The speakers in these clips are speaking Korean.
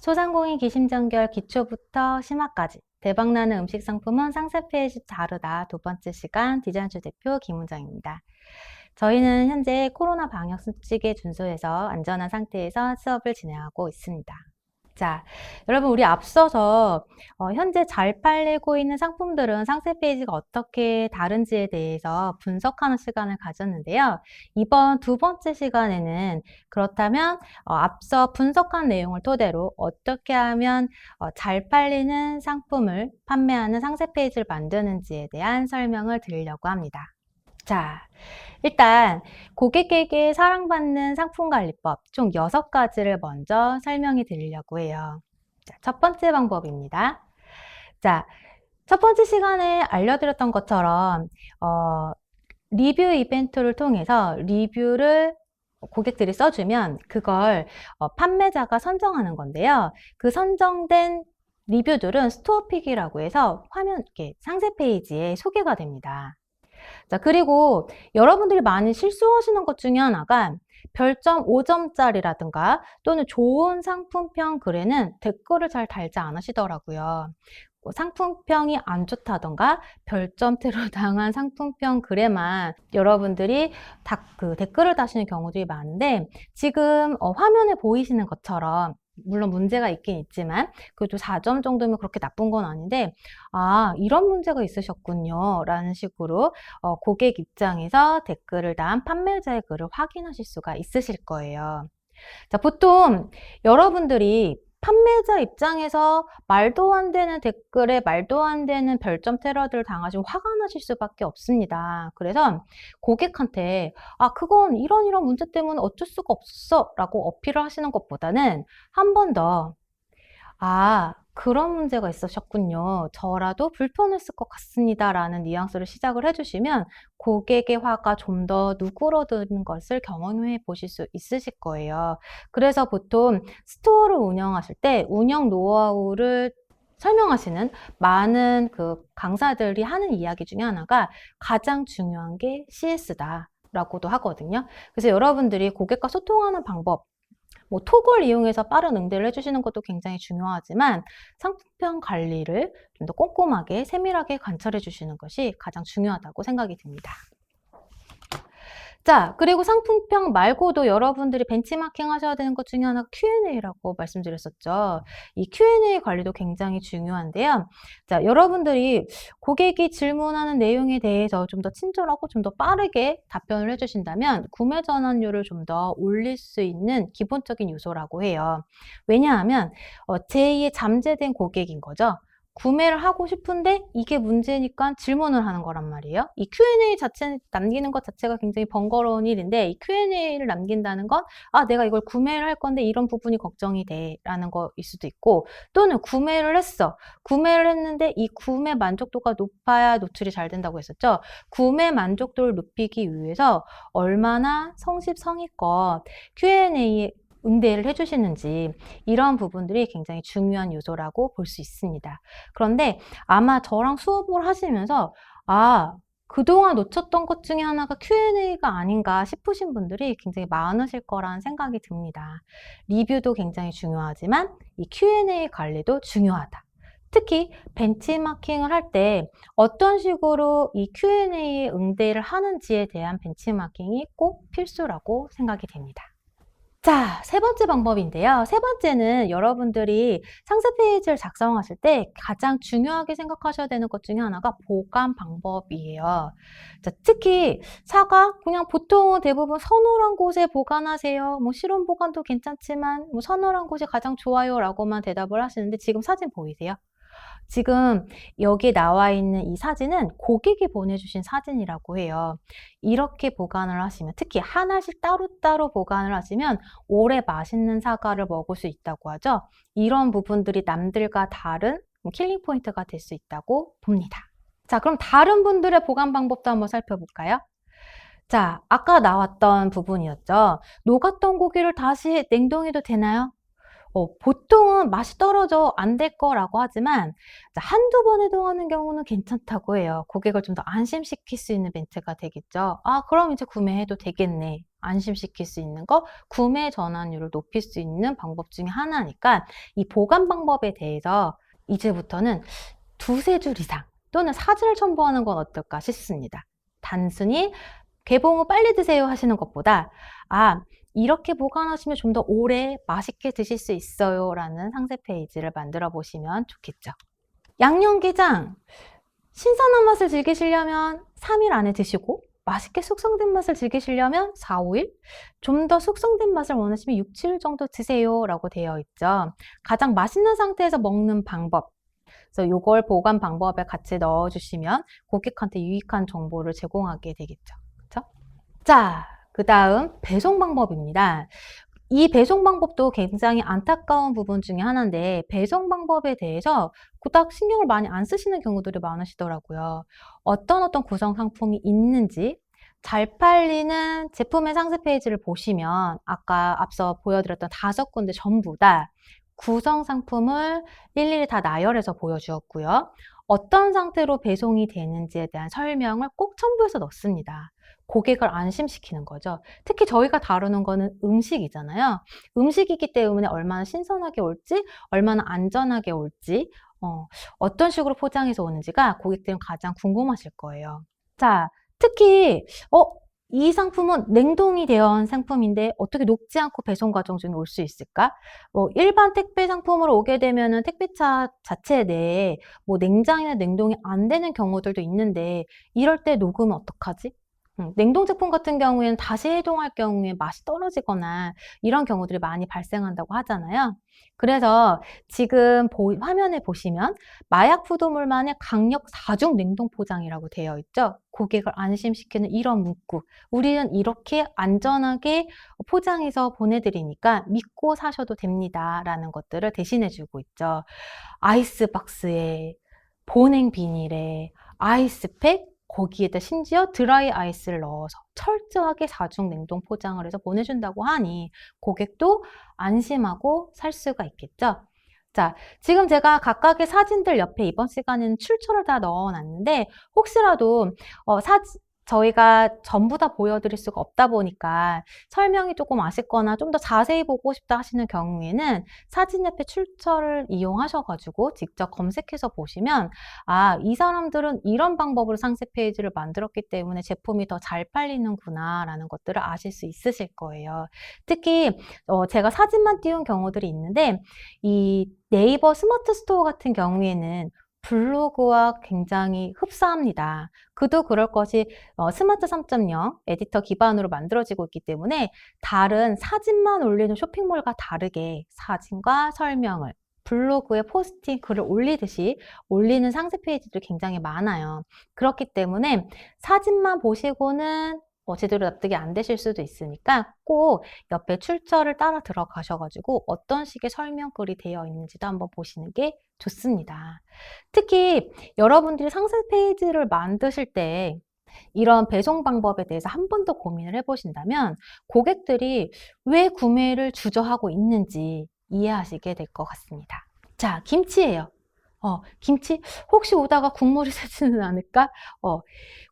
소상공인 기심전결 기초부터 심화까지 대박나는 음식 상품은 상세 페이지 다르다. 두 번째 시간 디자인주 대표 김은정입니다. 저희는 현재 코로나 방역 수칙에 준수해서 안전한 상태에서 수업을 진행하고 있습니다. 자, 여러분 우리 앞서서 현재 잘 팔리고 있는 상품들은 상세 페이지가 어떻게 다른지에 대해서 분석하는 시간을 가졌는데요. 이번 두 번째 시간에는 그렇다면 앞서 분석한 내용을 토대로 어떻게 하면 잘 팔리는 상품을 판매하는 상세 페이지를 만드는지에 대한 설명을 드리려고 합니다. 자, 일단 고객에게 사랑받는 상품관리법 총 6가지를 먼저 설명해 드리려고 해요. 자, 첫 번째 방법입니다. 자, 첫 번째 시간에 알려드렸던 것처럼 리뷰 이벤트를 통해서 리뷰를 고객들이 써주면 그걸 판매자가 선정하는 건데요. 그 선정된 리뷰들은 스토어픽이라고 해서 화면 이렇게 상세 페이지에 소개가 됩니다. 자, 그리고 여러분들이 많이 실수하시는 것 중에 하나가 별점 5점짜리라든가 또는 좋은 상품평 글에는 댓글을 잘 달지 않으시더라고요. 상품평이 안 좋다던가 별점대로 당한 상품평 글에만 여러분들이 댓글을 다시는 경우들이 많은데 지금 화면에 보이시는 것처럼 물론 문제가 있긴 있지만 그래도 4점 정도면 그렇게 나쁜 건 아닌데 이런 문제가 있으셨군요 라는 식으로 고객 입장에서 댓글을 단 판매자의 글을 확인하실 수가 있으실 거예요. 자, 보통 여러분들이 판매자 입장에서 말도 안 되는 댓글에 말도 안 되는 별점 테러들을 당하시면 화가 나실 수밖에 없습니다. 그래서 고객한테 그건 이런 문제 때문에 어쩔 수가 없어 라고 어필을 하시는 것보다는 한 번 더 그런 문제가 있으셨군요. 저라도 불편했을 것 같습니다. 라는 뉘앙스를 시작을 해주시면 고객의 화가 좀 더 누그러드는 것을 경험해 보실 수 있으실 거예요. 그래서 보통 스토어를 운영하실 때 운영 노하우를 설명하시는 많은 강사들이 하는 이야기 중에 하나가 가장 중요한 게 CS다 라고도 하거든요. 그래서 여러분들이 고객과 소통하는 방법 톡을 이용해서 빠른 응대를 해주시는 것도 굉장히 중요하지만 상품평 관리를 좀 더 꼼꼼하게 세밀하게 관찰해 주시는 것이 가장 중요하다고 생각이 듭니다. 자, 그리고 상품평 말고도 여러분들이 벤치마킹 하셔야 되는 것 중에 하나가 Q&A라고 말씀드렸었죠. 이 Q&A 관리도 굉장히 중요한데요. 자, 여러분들이 고객이 질문하는 내용에 대해서 좀 더 친절하고 좀 더 빠르게 답변을 해주신다면 구매 전환율을 좀 더 올릴 수 있는 기본적인 요소라고 해요. 왜냐하면 제2의 잠재된 고객인 거죠. 구매를 하고 싶은데 이게 문제니까 질문을 하는 거란 말이에요. 이 Q&A 자체 남기는 것 자체가 굉장히 번거로운 일인데 이 Q&A를 남긴다는 건 내가 이걸 구매를 할 건데 이런 부분이 걱정이 돼 라는 거일 수도 있고 또는 구매를 했어. 구매를 했는데 이 구매 만족도가 높아야 노출이 잘 된다고 했었죠. 구매 만족도를 높이기 위해서 얼마나 성실성의껏 Q&A에 응대를 해주시는지 이런 부분들이 굉장히 중요한 요소라고 볼 수 있습니다. 그런데 아마 저랑 수업을 하시면서 그동안 놓쳤던 것 중에 하나가 Q&A가 아닌가 싶으신 분들이 굉장히 많으실 거라는 생각이 듭니다. 리뷰도 굉장히 중요하지만 이 Q&A 관리도 중요하다. 특히 벤치마킹을 할 때 어떤 식으로 이 Q&A에 응대를 하는지에 대한 벤치마킹이 꼭 필수라고 생각이 됩니다. 자, 세 번째 방법인데요. 세 번째는 여러분들이 상세 페이지를 작성하실 때 가장 중요하게 생각하셔야 되는 것 중에 하나가 보관 방법이에요. 자, 특히 사과 그냥 보통은 대부분 서늘한 곳에 보관하세요. 실온 보관도 괜찮지만 서늘한 곳이 가장 좋아요 라고만 대답을 하시는데 지금 사진 보이세요? 지금 여기 나와 있는 이 사진은 고객이 보내주신 사진이라고 해요. 이렇게 보관을 하시면 특히 하나씩 따로따로 보관을 하시면 오래 맛있는 사과를 먹을 수 있다고 하죠. 이런 부분들이 남들과 다른 킬링 포인트가 될 수 있다고 봅니다. 자, 그럼 다른 분들의 보관 방법도 한번 살펴볼까요? 자, 아까 나왔던 부분이었죠. 녹았던 고기를 다시 냉동해도 되나요? 보통은 맛이 떨어져 안 될 거라고 하지만 한두 번 해동하는 경우는 괜찮다고 해요. 고객을 좀 더 안심시킬 수 있는 멘트가 되겠죠. 그럼 이제 구매해도 되겠네 안심시킬 수 있는 거, 구매 전환율을 높일 수 있는 방법 중에 하나니까 이 보관 방법에 대해서 이제부터는 두세 줄 이상 또는 사진을 첨부하는 건 어떨까 싶습니다. 단순히 개봉 후 빨리 드세요 하시는 것보다 이렇게 보관하시면 좀 더 오래 맛있게 드실 수 있어요 라는 상세 페이지를 만들어 보시면 좋겠죠. 양념게장 신선한 맛을 즐기시려면 3일 안에 드시고 맛있게 숙성된 맛을 즐기시려면 4, 5일, 좀 더 숙성된 맛을 원하시면 6, 7일 정도 드세요 라고 되어 있죠. 가장 맛있는 상태에서 먹는 방법, 그래서 이걸 보관 방법에 같이 넣어주시면 고객한테 유익한 정보를 제공하게 되겠죠. 그렇죠? 자, 그 다음 배송 방법입니다. 이 배송 방법도 굉장히 안타까운 부분 중에 하나인데 배송 방법에 대해서 그닥 신경을 많이 안 쓰시는 경우들이 많으시더라고요. 어떤 구성 상품이 있는지 잘 팔리는 제품의 상세 페이지를 보시면 아까 앞서 보여드렸던 5군데 전부 다 구성 상품을 일일이 다 나열해서 보여주었고요. 어떤 상태로 배송이 되는지에 대한 설명을 꼭 첨부해서 넣습니다. 고객을 안심시키는 거죠. 특히 저희가 다루는 거는 음식이잖아요. 음식이기 때문에 얼마나 신선하게 올지, 얼마나 안전하게 올지, 어떤 식으로 포장해서 오는지가 고객들은 가장 궁금하실 거예요. 자, 특히 이 상품은 냉동이 되어 온 상품인데 어떻게 녹지 않고 배송 과정 중에 올 수 있을까? 일반 택배 상품으로 오게 되면은 택배차 자체 내에 냉장이나 냉동이 안 되는 경우들도 있는데 이럴 때 녹으면 어떡하지? 냉동 제품 같은 경우에는 다시 해동할 경우에 맛이 떨어지거나 이런 경우들이 많이 발생한다고 하잖아요. 그래서 지금 화면에 보시면 마약 부도물만의 강력 4중 냉동 포장이라고 되어 있죠. 고객을 안심시키는 이런 문구. 우리는 이렇게 안전하게 포장해서 보내드리니까 믿고 사셔도 됩니다. 라는 것들을 대신해주고 있죠. 아이스박스에, 보냉 비닐에, 아이스팩, 거기에다 심지어 드라이 아이스를 넣어서 철저하게 4중 냉동 포장을 해서 보내준다고 하니 고객도 안심하고 살 수가 있겠죠. 자, 지금 제가 각각의 사진들 옆에 이번 시간에는 출처를 다 넣어놨는데 혹시라도 저희가 전부 다 보여드릴 수가 없다 보니까 설명이 조금 아쉽거나 좀 더 자세히 보고 싶다 하시는 경우에는 사진 옆에 출처를 이용하셔가지고 직접 검색해서 보시면 이 사람들은 이런 방법으로 상세 페이지를 만들었기 때문에 제품이 더 잘 팔리는구나 라는 것들을 아실 수 있으실 거예요. 특히 제가 사진만 띄운 경우들이 있는데 이 네이버 스마트 스토어 같은 경우에는 블로그와 굉장히 흡사합니다. 그도 그럴 것이 스마트 3.0 에디터 기반으로 만들어지고 있기 때문에 다른 사진만 올리는 쇼핑몰과 다르게 사진과 설명을 블로그에 포스팅 글을 올리듯이 올리는 상세 페이지도 굉장히 많아요. 그렇기 때문에 사진만 보시고는 제대로 납득이 안 되실 수도 있으니까 꼭 옆에 출처를 따라 들어가셔가지고 어떤 식의 설명글이 되어 있는지도 한번 보시는 게 좋습니다. 특히 여러분들이 상세 페이지를 만드실 때 이런 배송 방법에 대해서 한 번 더 고민을 해보신다면 고객들이 왜 구매를 주저하고 있는지 이해하시게 될 것 같습니다. 자, 김치예요. 김치 혹시 오다가 국물이 새지는 않을까?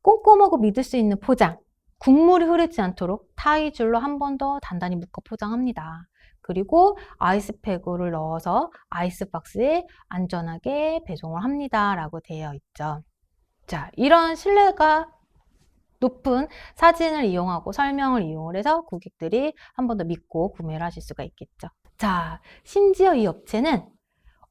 꼼꼼하고 믿을 수 있는 포장. 국물이 흐르지 않도록 타이줄로 한 번 더 단단히 묶어 포장합니다. 그리고 아이스팩을 넣어서 아이스박스에 안전하게 배송을 합니다. 라고 되어 있죠. 자, 이런 신뢰가 높은 사진을 이용하고 설명을 이용을 해서 고객들이 한 번 더 믿고 구매를 하실 수가 있겠죠. 자, 심지어 이 업체는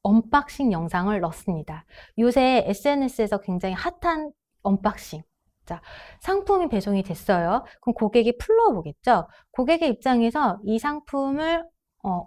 언박싱 영상을 넣습니다. 요새 SNS에서 굉장히 핫한 언박싱. 자, 상품이 배송이 됐어요. 그럼 고객이 풀러보겠죠? 고객의 입장에서 이 상품을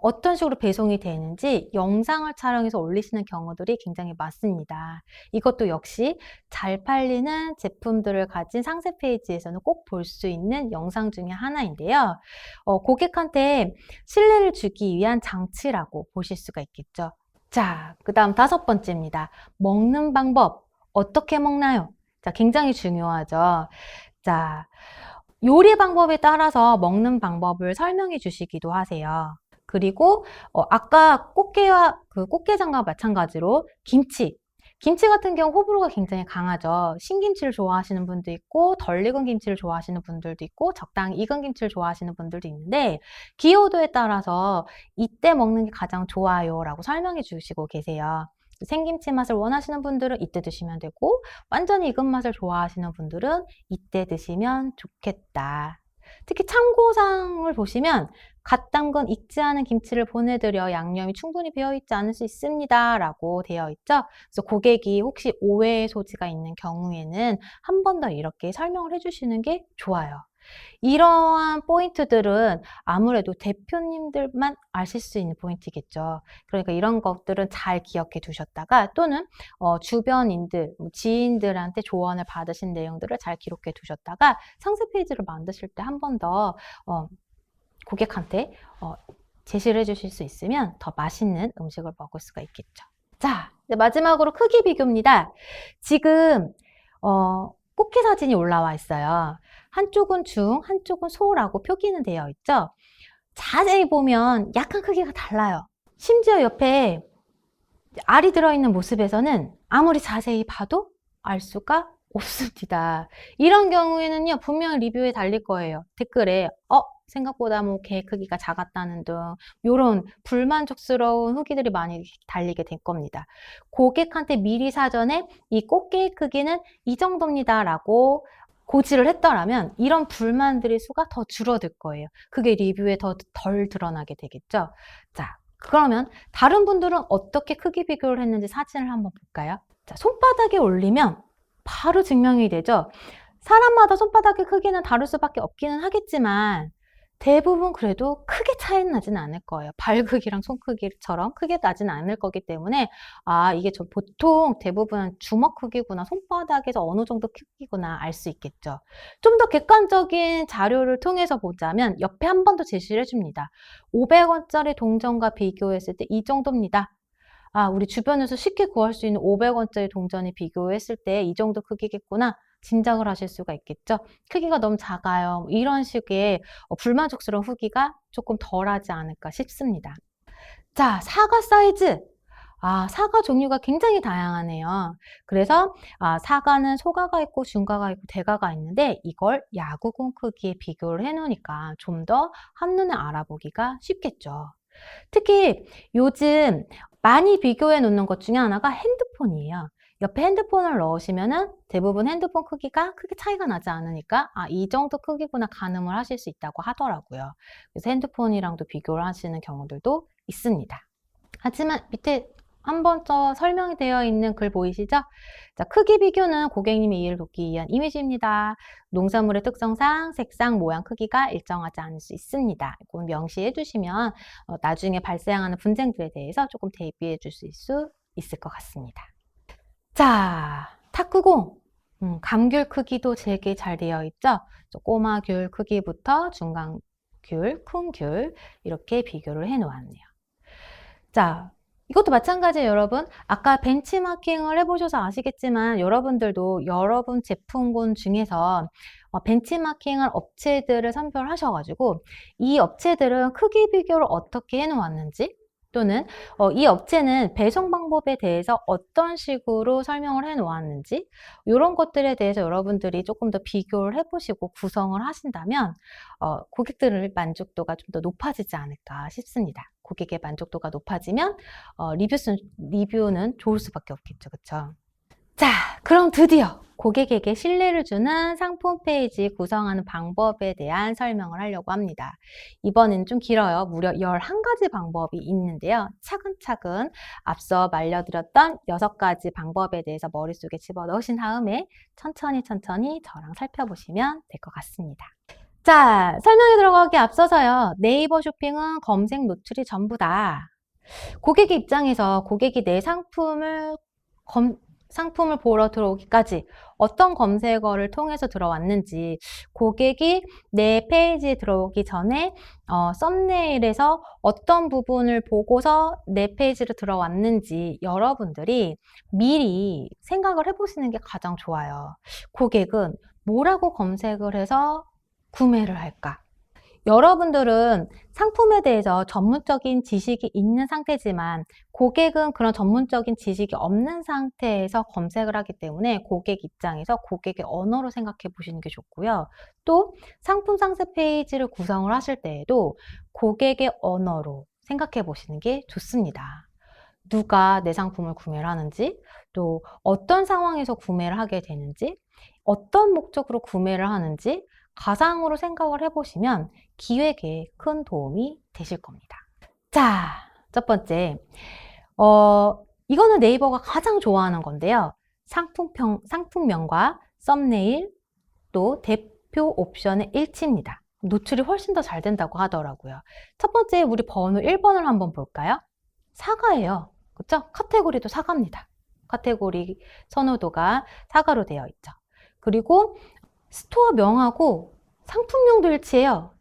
어떤 식으로 배송이 되는지 영상을 촬영해서 올리시는 경우들이 굉장히 많습니다. 이것도 역시 잘 팔리는 제품들을 가진 상세 페이지에서는 꼭 볼 수 있는 영상 중에 하나인데요. 고객한테 신뢰를 주기 위한 장치라고 보실 수가 있겠죠. 자, 그 다음 5번째입니다. 먹는 방법, 어떻게 먹나요? 자, 굉장히 중요하죠. 자, 요리 방법에 따라서 먹는 방법을 설명해 주시기도 하세요. 그리고 아까 꽃게와 그 꽃게장과 마찬가지로 김치. 김치 같은 경우 호불호가 굉장히 강하죠. 신김치를 좋아하시는 분도 있고 덜 익은 김치를 좋아하시는 분들도 있고 적당히 익은 김치를 좋아하시는 분들도 있는데 기호도에 따라서 이때 먹는 게 가장 좋아요 라고 설명해 주시고 계세요. 생김치 맛을 원하시는 분들은 이때 드시면 되고 완전히 익은 맛을 좋아하시는 분들은 이때 드시면 좋겠다. 특히 참고사항을 보시면 갓 담근 익지 않은 김치를 보내드려 양념이 충분히 배어있지 않을 수 있습니다 라고 되어 있죠. 그래서 고객이 혹시 오해의 소지가 있는 경우에는 한 번 더 이렇게 설명을 해주시는 게 좋아요. 이러한 포인트들은 아무래도 대표님들만 아실 수 있는 포인트겠죠. 그러니까 이런 것들은 잘 기억해 두셨다가 또는 주변인들, 지인들한테 조언을 받으신 내용들을 잘 기록해 두셨다가 상세 페이지를 만드실 때 한 번 더 고객한테 제시를 해주실 수 있으면 더 맛있는 음식을 먹을 수가 있겠죠. 자, 이제 마지막으로 크기 비교입니다. 지금 꽃게 사진이 올라와 있어요. 한쪽은 중, 한쪽은 소라고 표기는 되어 있죠. 자세히 보면 약간 크기가 달라요. 심지어 옆에 알이 들어있는 모습에서는 아무리 자세히 봐도 알 수가 없습니다. 이런 경우에는요, 분명히 리뷰에 달릴 거예요. 댓글에 생각보다 뭐 개 크기가 작았다는 등 이런 불만족스러운 후기들이 많이 달리게 될 겁니다. 고객한테 미리 사전에 이 꽃게의 크기는 이 정도입니다 라고 고지를 했더라면 이런 불만들의 수가 더 줄어들 거예요. 그게 리뷰에 더 덜 드러나게 되겠죠. 자, 그러면 다른 분들은 어떻게 크기 비교를 했는지 사진을 한번 볼까요? 자, 손바닥에 올리면 바로 증명이 되죠. 사람마다 손바닥의 크기는 다를 수밖에 없기는 하겠지만 대부분 그래도 크게 차이 나지는 않을 거예요. 발 크기랑 손 크기처럼 크게 나지는 않을 거기 때문에 이게 보통 대부분 주먹 크기구나, 손바닥에서 어느 정도 크기구나 알 수 있겠죠. 좀 더 객관적인 자료를 통해서 보자면 옆에 한 번 더 제시를 해줍니다. 500원짜리 동전과 비교했을 때 이 정도입니다. 우리 주변에서 쉽게 구할 수 있는 500원짜리 동전이 비교했을 때 이 정도 크기겠구나 짐작을 하실 수가 있겠죠. 크기가 너무 작아요. 이런 식의 불만족스러운 후기가 조금 덜하지 않을까 싶습니다. 자, 사과 사이즈. 사과 종류가 굉장히 다양하네요. 그래서 사과는 소가가 있고 중가가 있고 대가가 있는데 이걸 야구공 크기에 비교를 해놓으니까 좀 더 한눈에 알아보기가 쉽겠죠. 특히 요즘 많이 비교해 놓는 것 중에 하나가 핸드폰이에요. 옆에 핸드폰을 넣으시면은 대부분 핸드폰 크기가 크게 차이가 나지 않으니까 이 정도 크기구나 가늠을 하실 수 있다고 하더라고요. 그래서 핸드폰이랑도 비교를 하시는 경우들도 있습니다. 하지만 밑에 한 번 더 설명이 되어 있는 글 보이시죠? 자, 크기 비교는 고객님의 이해를 돕기 위한 이미지입니다. 농산물의 특성상 색상, 모양, 크기가 일정하지 않을 수 있습니다. 이건 명시해 주시면 나중에 발생하는 분쟁들에 대해서 조금 대비해 주실 수 있을 것 같습니다. 자, 탁구공. 감귤 크기도 되게 잘 되어 있죠? 꼬마 귤 크기부터 중간 귤, 큰 귤 이렇게 비교를 해 놓았네요. 자, 이것도 마찬가지예요, 여러분. 아까 벤치마킹을 해보셔서 아시겠지만 여러분들도 여러분 제품군 중에서 벤치마킹한 업체들을 선별하셔가지고 이 업체들은 크기 비교를 어떻게 해놓았는지 또는 이 업체는 배송 방법에 대해서 어떤 식으로 설명을 해 놓았는지 이런 것들에 대해서 여러분들이 조금 더 비교를 해보시고 구성을 하신다면 고객들의 만족도가 좀 더 높아지지 않을까 싶습니다. 고객의 만족도가 높아지면 리뷰는 좋을 수밖에 없겠죠. 그렇죠? 자, 그럼 드디어 고객에게 신뢰를 주는 상품 페이지 구성하는 방법에 대한 설명을 하려고 합니다. 이번엔 좀 길어요. 무려 11가지 방법이 있는데요. 차근차근 앞서 말려드렸던 6가지 방법에 대해서 머릿속에 집어넣으신 다음에 천천히 저랑 살펴보시면 될 것 같습니다. 자, 설명에 들어가기 앞서서요. 네이버 쇼핑은 검색 노출이 전부다. 고객의 입장에서 고객이 내 상품을 보러 들어오기까지 어떤 검색어를 통해서 들어왔는지 고객이 내 페이지에 들어오기 전에 썸네일에서 어떤 부분을 보고서 내 페이지로 들어왔는지 여러분들이 미리 생각을 해보시는 게 가장 좋아요. 고객은 뭐라고 검색을 해서 구매를 할까? 여러분들은 상품에 대해서 전문적인 지식이 있는 상태지만 고객은 그런 전문적인 지식이 없는 상태에서 검색을 하기 때문에 고객 입장에서 고객의 언어로 생각해 보시는 게 좋고요. 또 상품 상세 페이지를 구성을 하실 때에도 고객의 언어로 생각해 보시는 게 좋습니다. 누가 내 상품을 구매를 하는지, 또 어떤 상황에서 구매를 하게 되는지, 어떤 목적으로 구매를 하는지 가상으로 생각을 해보시면 기획에 큰 도움이 되실 겁니다. 자, 첫 번째. 이거는 네이버가 가장 좋아하는 건데요. 상품명과 썸네일, 또 대표 옵션의 일치입니다. 노출이 훨씬 더 잘 된다고 하더라고요. 첫 번째, 우리 번호 1번을 한번 볼까요? 사과예요. 그쵸? 카테고리도 사과입니다. 카테고리 선호도가 사과로 되어 있죠. 그리고 스토어 명하고 상품명도 일치해요.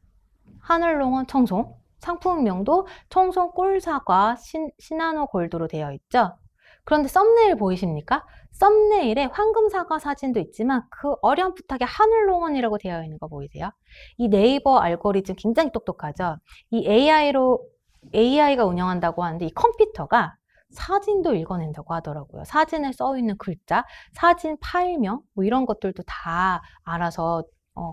하늘농원 청송, 상품명도 청송 꿀사과 시나노 골드로 되어 있죠. 그런데 썸네일 보이십니까? 썸네일에 황금사과 사진도 있지만 그 어렴풋하게 하늘농원이라고 되어 있는 거 보이세요? 이 네이버 알고리즘 굉장히 똑똑하죠. 이 AI가 운영한다고 하는데 이 컴퓨터가 사진도 읽어낸다고 하더라고요. 사진에 써 있는 글자, 사진 파일명 뭐 이런 것들도 다 알아서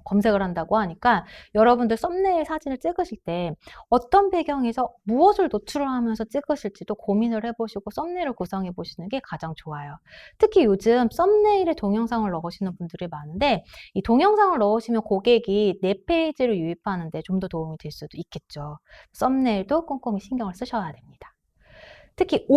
검색을 한다고 하니까 여러분들 썸네일 사진을 찍으실 때 어떤 배경에서 무엇을 노출을 하면서 찍으실지도 고민을 해보시고 썸네일을 구성해 보시는 게 가장 좋아요. 특히 요즘 썸네일에 동영상을 넣으시는 분들이 많은데 이 동영상을 넣으시면 고객이 내 페이지를 유입하는데 좀 더 도움이 될 수도 있겠죠. 썸네일도 꼼꼼히 신경을 쓰셔야 됩니다. 특히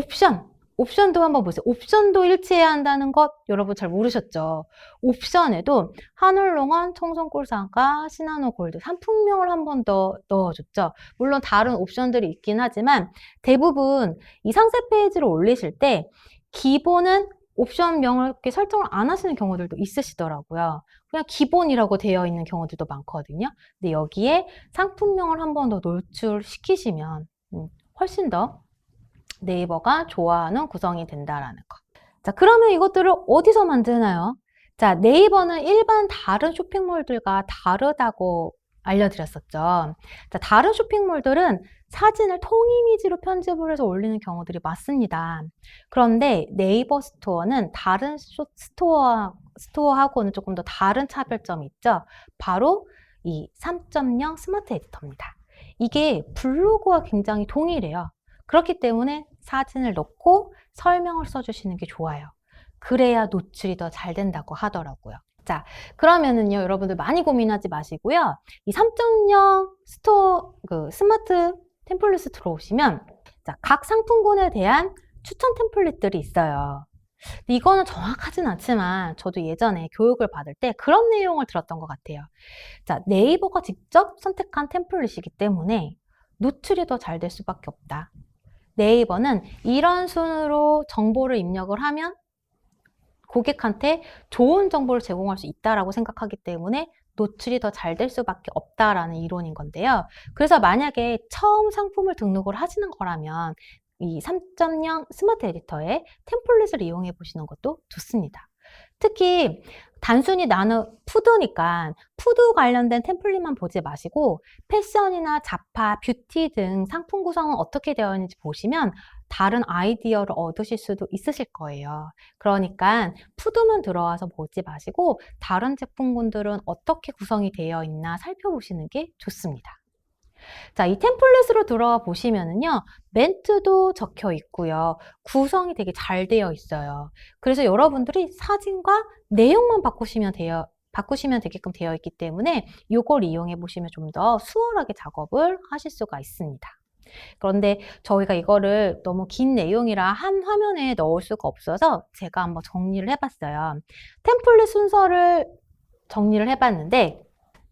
옵션도 한번 보세요. 옵션도 일치해야 한다는 것 여러분 잘 모르셨죠? 옵션에도 하늘농원, 청송꿀사과, 시나노 골드 상품명을 한 번 더 넣어줬죠. 물론 다른 옵션들이 있긴 하지만 대부분 이 상세 페이지를 올리실 때 기본은 옵션명을 이렇게 설정을 안 하시는 경우들도 있으시더라고요. 그냥 기본이라고 되어 있는 경우들도 많거든요. 근데 여기에 상품명을 한 번 더 노출시키시면 훨씬 더 네이버가 좋아하는 구성이 된다라는 거. 자, 그러면 이것들을 어디서 만드나요? 자, 네이버는 일반 다른 쇼핑몰들과 다르다고 알려드렸었죠. 자, 다른 쇼핑몰들은 사진을 통이미지로 편집을 해서 올리는 경우들이 많습니다. 그런데 네이버 스토어는 다른 스토어하고는 조금 더 다른 차별점이 있죠. 바로 이 3.0 스마트 에디터입니다. 이게 블로그와 굉장히 동일해요. 그렇기 때문에 사진을 넣고 설명을 써주시는 게 좋아요. 그래야 노출이 더 잘 된다고 하더라고요. 자, 그러면은요, 여러분들 많이 고민하지 마시고요. 이 3.0 스마트 템플릿에 들어오시면, 자, 각 상품군에 대한 추천 템플릿들이 있어요. 이거는 정확하진 않지만 저도 예전에 교육을 받을 때 그런 내용을 들었던 것 같아요. 자, 네이버가 직접 선택한 템플릿이기 때문에 노출이 더 잘 될 수밖에 없다. 네이버는 이런 순으로 정보를 입력을 하면 고객한테 좋은 정보를 제공할 수 있다라고 생각하기 때문에 노출이 더 잘 될 수밖에 없다라는 이론인 건데요. 그래서 만약에 처음 상품을 등록을 하시는 거라면 이 3.0 스마트 에디터의 템플릿을 이용해 보시는 것도 좋습니다. 특히 단순히 나는 푸드니까 푸드 관련된 템플릿만 보지 마시고 패션이나 잡화, 뷰티 등 상품 구성은 어떻게 되어 있는지 보시면 다른 아이디어를 얻으실 수도 있으실 거예요. 그러니까 푸드만 들어와서 보지 마시고 다른 제품군들은 어떻게 구성이 되어 있나 살펴보시는 게 좋습니다. 자, 이 템플릿으로 들어와 보시면은요, 멘트도 적혀 있고요. 구성이 되게 잘 되어 있어요. 그래서 여러분들이 사진과 내용만 바꾸시면 되게끔 되어 있기 때문에 이걸 이용해 보시면 좀 더 수월하게 작업을 하실 수가 있습니다. 그런데 저희가 이거를 너무 긴 내용이라 한 화면에 넣을 수가 없어서 제가 한번 정리를 해봤어요. 템플릿 순서를 정리를 해봤는데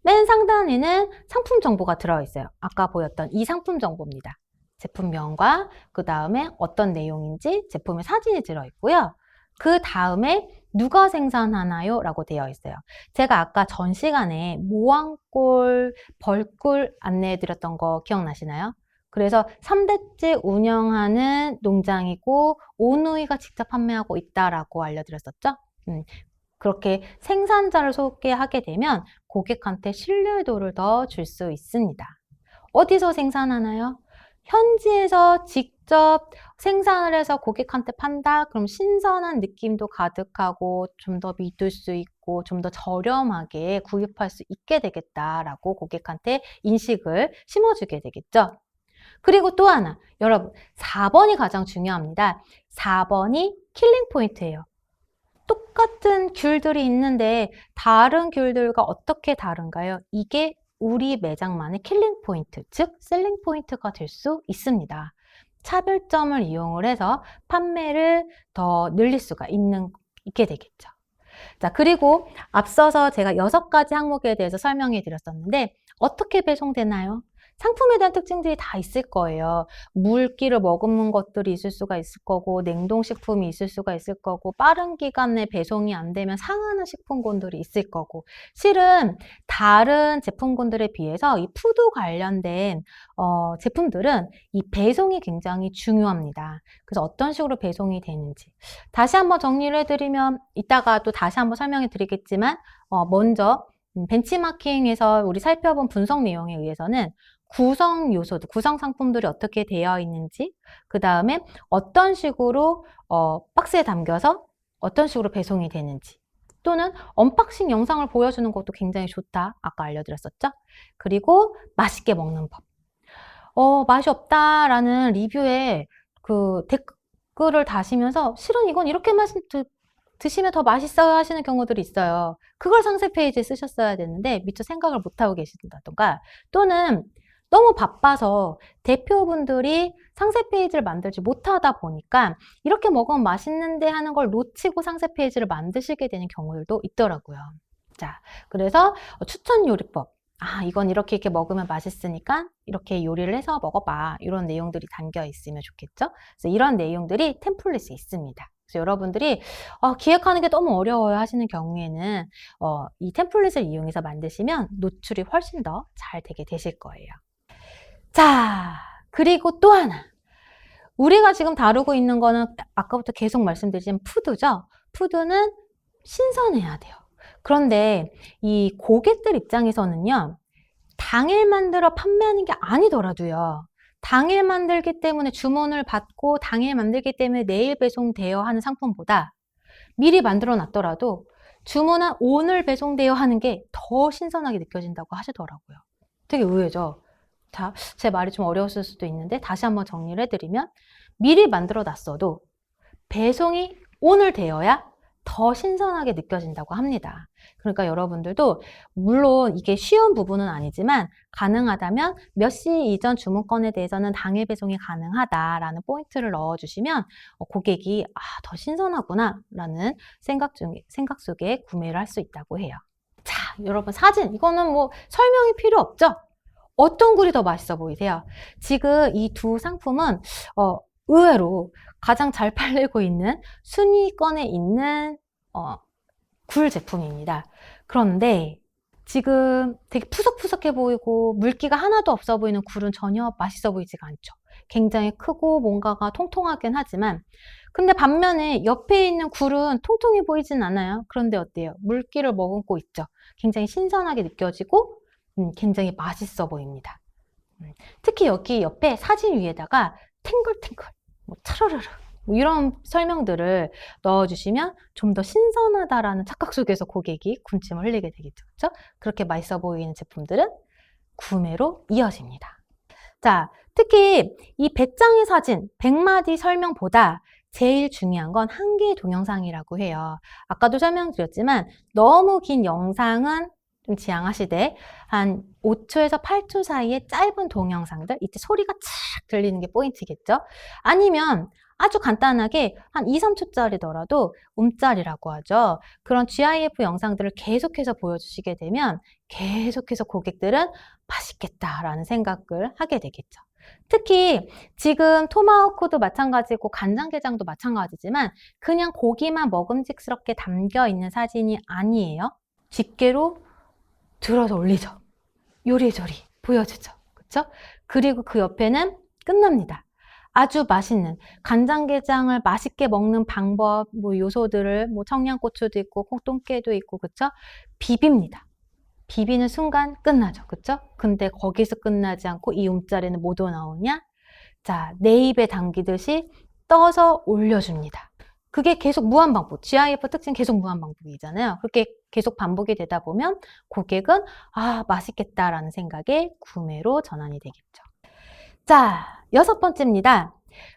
맨 상단에는 상품 정보가 들어있어요. 아까 보였던 이 상품 정보입니다. 제품명과 그 다음에 어떤 내용인지 제품의 사진이 들어있고요. 그 다음에 누가 생산하나요? 라고 되어 있어요. 제가 아까 전 시간에 모항골, 벌꿀 안내해 드렸던 거 기억나시나요? 그래서 3대째 운영하는 농장이고 오누이가 직접 판매하고 있다라고 알려드렸었죠? 그렇게 생산자를 소개하게 되면 고객한테 신뢰도를 더 줄 수 있습니다. 어디서 생산하나요? 현지에서 직접 생산을 해서 고객한테 판다? 그럼 신선한 느낌도 가득하고 좀 더 믿을 수 있고 좀 더 저렴하게 구입할 수 있게 되겠다라고 고객한테 인식을 심어주게 되겠죠. 그리고 또 하나, 여러분 4번이 가장 중요합니다. 4번이 킬링 포인트예요. 똑같은 귤들이 있는데 다른 귤들과 어떻게 다른가요? 이게 우리 매장만의 킬링 포인트, 즉 셀링 포인트가 될 수 있습니다. 차별점을 이용을 해서 판매를 더 늘릴 수가 있게 되겠죠. 자, 그리고 앞서서 제가 6가지 항목에 대해서 설명해 드렸었는데 어떻게 배송되나요? 상품에 대한 특징들이 다 있을 거예요. 물기를 머금는 것들이 있을 수가 있을 거고, 냉동식품이 있을 수가 있을 거고, 빠른 기간에 배송이 안 되면 상하는 식품군들이 있을 거고, 실은 다른 제품군들에 비해서 이 푸드 관련된 제품들은 이 배송이 굉장히 중요합니다. 그래서 어떤 식으로 배송이 되는지 다시 한번 정리를 해드리면 이따가 또 다시 한번 설명해 드리겠지만 먼저 벤치마킹에서 우리 살펴본 분석 내용에 의해서는 구성 요소들, 구성 상품들이 어떻게 되어 있는지, 그 다음에 어떤 식으로 박스에 담겨서 어떤 식으로 배송이 되는지, 또는 언박싱 영상을 보여주는 것도 굉장히 좋다. 아까 알려드렸었죠? 그리고 맛있게 먹는 법. 맛이 없다라는 리뷰에 그 댓글을 다시면서 실은 이건 이렇게만 드시면 더 맛있어요 하시는 경우들이 있어요. 그걸 상세 페이지에 쓰셨어야 되는데 미처 생각을 못하고 계신다던가, 또는 너무 바빠서 대표분들이 상세 페이지를 만들지 못하다 보니까 이렇게 먹으면 맛있는데 하는 걸 놓치고 상세 페이지를 만드시게 되는 경우들도 있더라고요. 자, 그래서 추천 요리법. 이건 이렇게 먹으면 맛있으니까 이렇게 요리를 해서 먹어봐. 이런 내용들이 담겨 있으면 좋겠죠? 그래서 이런 내용들이 템플릿에 있습니다. 그래서 여러분들이 기획하는 게 너무 어려워요 하시는 경우에는 이 템플릿을 이용해서 만드시면 노출이 훨씬 더 잘 되게 되실 거예요. 자, 그리고 또 하나. 우리가 지금 다루고 있는 거는 아까부터 계속 말씀드리지만 푸드죠. 푸드는 신선해야 돼요. 그런데 이 고객들 입장에서는요, 당일 만들어 판매하는 게 아니더라도요, 당일 만들기 때문에 주문을 받고 당일 만들기 때문에 내일 배송되어 하는 상품보다 미리 만들어 놨더라도 주문한 오늘 배송되어 하는 게 더 신선하게 느껴진다고 하시더라고요. 되게 의외죠? 자, 제 말이 좀 어려웠을 수도 있는데 다시 한번 정리를 해드리면 미리 만들어 놨어도 배송이 오늘 되어야 더 신선하게 느껴진다고 합니다. 그러니까 여러분들도 물론 이게 쉬운 부분은 아니지만 가능하다면 몇 시 이전 주문건에 대해서는 당일 배송이 가능하다라는 포인트를 넣어주시면 고객이 더 신선하구나 라는 생각 속에 구매를 할 수 있다고 해요. 자, 여러분 사진 이거는 뭐 설명이 필요 없죠? 어떤 굴이 더 맛있어 보이세요? 지금 이 두 상품은 의외로 가장 잘 팔리고 있는 순위권에 있는 굴 제품입니다. 그런데 지금 되게 푸석푸석해 보이고 물기가 하나도 없어 보이는 굴은 전혀 맛있어 보이지가 않죠. 굉장히 크고 뭔가가 통통하긴 하지만, 근데 반면에 옆에 있는 굴은 통통해 보이진 않아요. 그런데 어때요? 물기를 머금고 있죠. 굉장히 신선하게 느껴지고 굉장히 맛있어 보입니다. 특히 여기 옆에 사진 위에다가 탱글탱글, 차르르르 이런 설명들을 넣어주시면 좀 더 신선하다라는 착각 속에서 고객이 군침을 흘리게 되겠죠. 그렇죠? 그렇게 맛있어 보이는 제품들은 구매로 이어집니다. 자, 특히 이 100장의 사진, 100마디 설명보다 제일 중요한 건 한 개의 동영상이라고 해요. 아까도 설명드렸지만 너무 긴 영상은 좀 지양하시되 한 5초에서 8초 사이의 짧은 동영상들, 이때 소리가 착 들리는 게 포인트겠죠? 아니면 아주 간단하게 한 2, 3초짜리더라도 움짤이라고 하죠. 그런 GIF 영상들을 계속해서 보여주시게 되면 계속해서 고객들은 맛있겠다라는 생각을 하게 되겠죠. 특히 지금 토마호크도 마찬가지고 간장게장도 마찬가지지만 그냥 고기만 먹음직스럽게 담겨 있는 사진이 아니에요. 집게로 들어서 올리죠. 요리조리 보여주죠. 그렇죠? 그리고 그 옆에는 끝납니다. 아주 맛있는 간장게장을 맛있게 먹는 방법, 요소들을 청양고추도 있고 콩똥깨도 있고 그렇죠? 비빕니다. 비비는 순간 끝나죠. 그쵸? 근데 거기서 끝나지 않고 이 움자리는 뭐도 나오냐? 자, 내 입에 당기듯이 떠서 올려줍니다. 그게 계속 무한반복. GIF 특징 계속 무한반복이잖아요. 그렇게 계속 반복이 되다 보면 고객은 아, 맛있겠다라는 생각에 구매로 전환이 되겠죠. 자, 6번째입니다.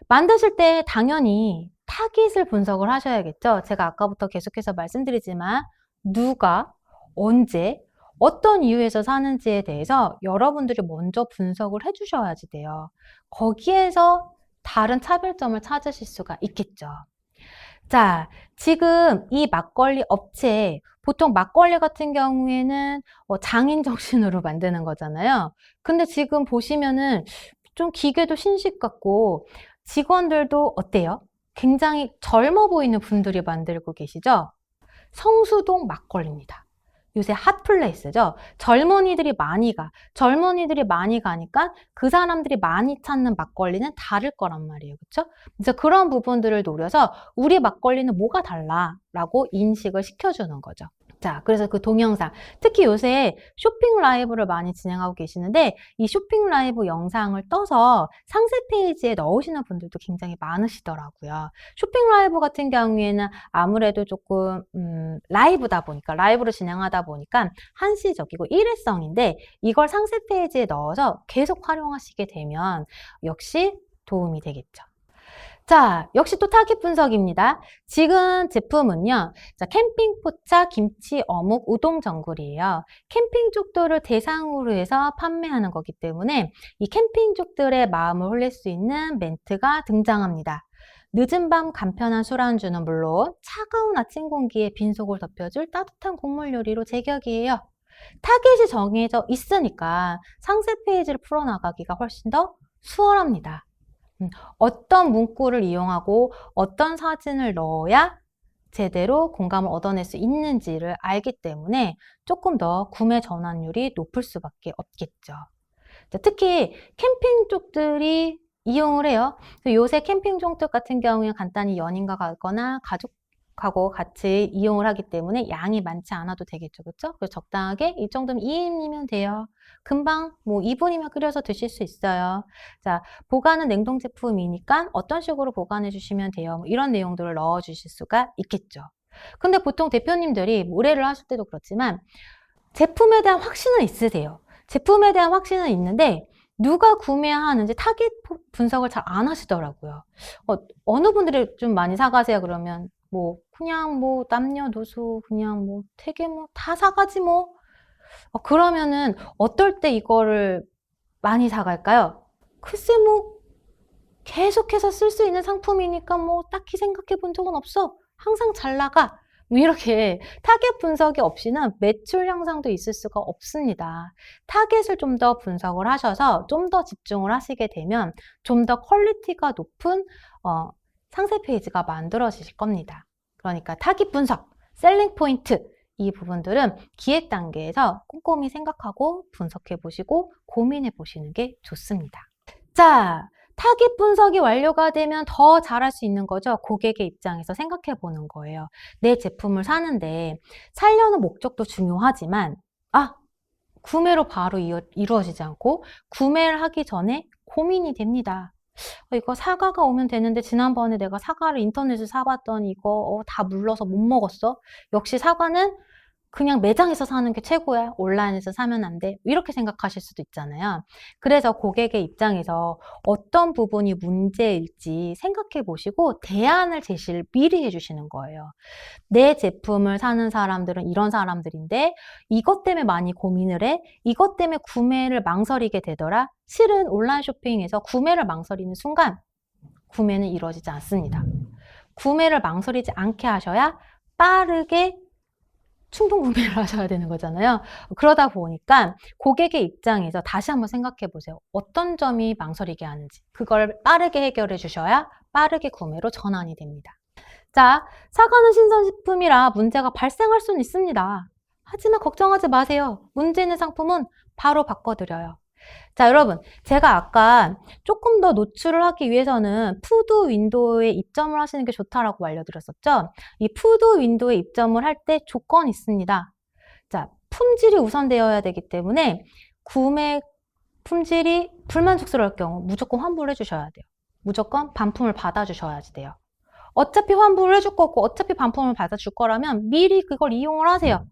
만드실 때 당연히 타깃을 분석을 하셔야겠죠. 제가 아까부터 계속해서 말씀드리지만 누가, 언제, 어떤 이유에서 사는지에 대해서 여러분들이 먼저 분석을 해주셔야지 돼요. 거기에서 다른 차별점을 찾으실 수가 있겠죠. 자, 지금 이 막걸리 업체, 보통 막걸리 같은 경우에는 장인 정신으로 만드는 거잖아요. 근데 지금 보시면은 좀 기계도 신식 같고 직원들도 어때요? 굉장히 젊어 보이는 분들이 만들고 계시죠? 성수동 막걸리입니다. 요새 핫플레이스죠. 젊은이들이 많이 가니까 그 사람들이 많이 찾는 막걸리는 다를 거란 말이에요. 그렇죠? 그래서 그런 부분들을 노려서 우리 막걸리는 뭐가 달라? 라고 인식을 시켜주는 거죠. 자, 그래서 그 동영상, 특히 요새 쇼핑 라이브를 많이 진행하고 계시는데 이 쇼핑 라이브 영상을 떠서 상세 페이지에 넣으시는 분들도 굉장히 많으시더라고요. 쇼핑 라이브 같은 경우에는 아무래도 조금 라이브다 보니까, 라이브로 진행하다 보니까 한시적이고 일회성인데 이걸 상세 페이지에 넣어서 계속 활용하시게 되면 역시 도움이 되겠죠. 자, 역시 또 타깃 분석입니다. 지금 제품은요, 자, 캠핑 포차, 김치, 어묵, 우동 전골이에요. 캠핑족들을 대상으로 해서 판매하는 거기 때문에 이 캠핑족들의 마음을 홀릴 수 있는 멘트가 등장합니다. 늦은 밤 간편한 술안주는 물론 차가운 아침 공기에 빈속을 덮여줄 따뜻한 국물 요리로 제격이에요. 타깃이 정해져 있으니까 상세 페이지를 풀어나가기가 훨씬 더 수월합니다. 어떤 문구를 이용하고 어떤 사진을 넣어야 제대로 공감을 얻어낼 수 있는지를 알기 때문에 조금 더 구매 전환율이 높을 수밖에 없겠죠. 특히 캠핑 쪽들이 이용을 해요. 요새 캠핑 종들 같은 경우에 간단히 연인과 가거나 가족하고 같이 이용을 하기 때문에 양이 많지 않아도 되겠죠. 그렇죠? 그래서 적당하게 이 정도면 2인이면 돼요. 금방 뭐 2분이면 끓여서 드실 수 있어요. 자, 보관은 냉동 제품이니까 어떤 식으로 보관해 주시면 돼요. 뭐 이런 내용들을 넣어 주실 수가 있겠죠. 근데 보통 대표님들이 의뢰를 하실 때도 그렇지만 제품에 대한 확신은 있으세요. 제품에 대한 확신은 있는데 누가 구매하는지 타깃 분석을 잘 안 하시더라고요. 어느 분들이 좀 많이 사가세요? 그러면 뭐 그냥 뭐 남녀노소 그냥 뭐 되게 뭐 다 사가지 뭐. 그러면은 어떨 때 이거를 많이 사갈까요? 글쎄 뭐 계속해서 쓸 수 있는 상품이니까 뭐 딱히 생각해 본 적은 없어. 항상 잘 나가. 뭐 이렇게 타겟 분석이 없이는 매출 향상도 있을 수가 없습니다. 타겟을 좀 더 분석을 하셔서 좀 더 집중을 하시게 되면 좀 더 퀄리티가 높은 상세 페이지가 만들어지실 겁니다. 그러니까 타깃 분석, 셀링 포인트 이 부분들은 기획 단계에서 꼼꼼히 생각하고 분석해 보시고 고민해 보시는 게 좋습니다. 자, 타깃 분석이 완료가 되면 더 잘할 수 있는 거죠. 고객의 입장에서 생각해 보는 거예요. 내 제품을 사는데 살려는 목적도 중요하지만 구매로 바로 이루어지지 않고 구매를 하기 전에 고민이 됩니다. 이거 사과가 오면 되는데 지난번에 내가 사과를 인터넷에서 사봤더니 이거 다 물러서 못 먹었어. 역시 사과는 그냥 매장에서 사는 게 최고야. 온라인에서 사면 안 돼. 이렇게 생각하실 수도 있잖아요. 그래서 고객의 입장에서 어떤 부분이 문제일지 생각해 보시고 대안을 제시를 미리 해주시는 거예요. 내 제품을 사는 사람들은 이런 사람들인데 이것 때문에 많이 고민을 해. 이것 때문에 구매를 망설이게 되더라. 실은 온라인 쇼핑에서 구매를 망설이는 순간 구매는 이루어지지 않습니다. 구매를 망설이지 않게 하셔야 빠르게 충동 구매를 하셔야 되는 거잖아요. 그러다 보니까 고객의 입장에서 다시 한번 생각해 보세요. 어떤 점이 망설이게 하는지 그걸 빠르게 해결해 주셔야 빠르게 구매로 전환이 됩니다. 자, 사과는 신선식품이라 문제가 발생할 수는 있습니다. 하지만 걱정하지 마세요. 문제 있는 상품은 바로 바꿔드려요. 자, 여러분, 제가 아까 조금 더 노출을 하기 위해서는 푸드 윈도우에 입점을 하시는 게 좋다라고 알려드렸었죠. 이 푸드 윈도우에 입점을 할 때 조건이 있습니다. 자, 품질이 우선되어야 되기 때문에 구매 품질이 불만족스러울 경우 무조건 환불해 주셔야 돼요. 무조건 반품을 받아주셔야지 돼요. 어차피 환불을 해줄 거고 어차피 반품을 받아줄 거라면 미리 그걸 이용을 하세요.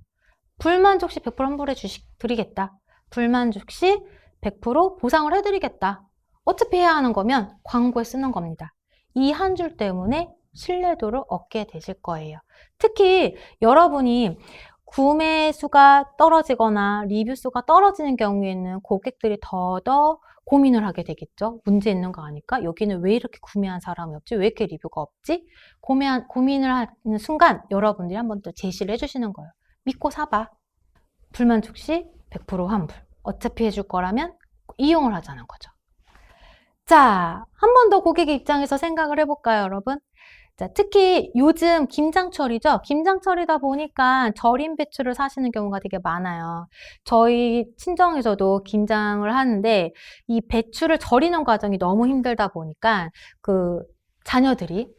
불만족 시 100% 환불해 드리겠다. 불만족 시 100% 보상을 해드리겠다. 어차피 해야 하는 거면 광고에 쓰는 겁니다. 이 한 줄 때문에 신뢰도를 얻게 되실 거예요. 특히 여러분이 구매 수가 떨어지거나 리뷰 수가 떨어지는 경우에는 고객들이 더더 고민을 하게 되겠죠. 문제 있는 거 아닐까? 여기는 왜 이렇게 구매한 사람이 없지? 왜 이렇게 리뷰가 없지? 고민을 하는 순간 여러분들이 한번 또 제시를 해주시는 거예요. 믿고 사봐. 불만족 시 100% 환불. 어차피 해줄 거라면 이용을 하자는 거죠. 자, 한 번 더 고객의 입장에서 생각을 해볼까요, 여러분? 자, 특히 요즘 김장철이죠. 김장철이다 보니까 절임 배추를 사시는 경우가 되게 많아요. 저희 친정에서도 김장을 하는데 이 배추를 절이는 과정이 너무 힘들다 보니까 그 자녀들이